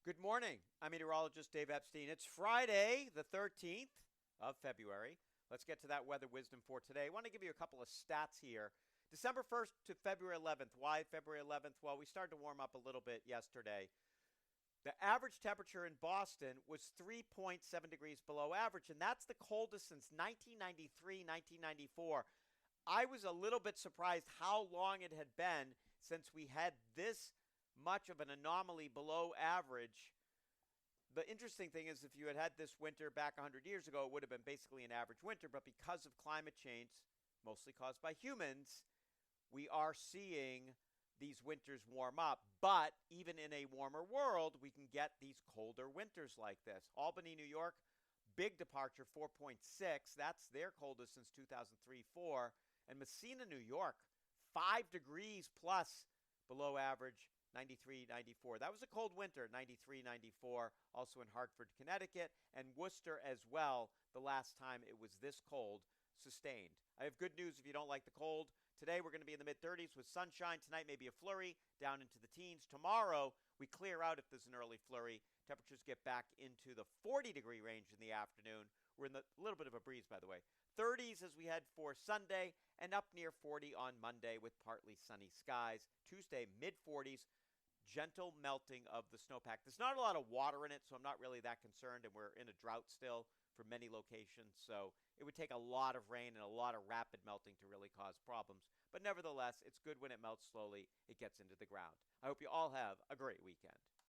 Good morning. I'm meteorologist Dave Epstein. It's Friday, the 13th of February. Let's get to that weather wisdom for today. I want to give you a couple of stats here. December 1st to February 11th. Why February 11th? Well, we started to warm up a little bit yesterday. The average temperature in Boston was 3.7 degrees below average, and that's the coldest since 1993, 1994. I was a little bit surprised how long it had been since we had this much of an anomaly below average. The interesting thing is, if you had had this winter back 100 years ago, it would have been basically an average winter. But because of climate change, mostly caused by humans, we are seeing these winters warm up. But even in a warmer world, we can get these colder winters like this. Albany, New York, big departure, 4.6. That's their coldest since 2003 4. And Messina, New York, 5 degrees plus below average, 93, 94. That was a cold winter, 93, 94. Also in Hartford, Connecticut, and Worcester as well, the last time it was this cold, sustained. I have good news if you don't like the cold. Today we're going to be in the mid 30s with sunshine. Tonight maybe a flurry down into the teens. Tomorrow we clear out if there's an early flurry. Temperatures get back into the 40-degree range in the afternoon. We're in a little bit of a breeze, by the way. 30s as we head for Sunday, and up near 40 on Monday with partly sunny skies. Tuesday, mid 40s, gentle melting of the snowpack. There's not a lot of water in it, so I'm not really that concerned, and we're in a drought still for many locations, so it would take a lot of rain and a lot of rapid melting to really cause problems. But nevertheless, it's good when it melts slowly, it gets into the ground. I hope you all have a great weekend.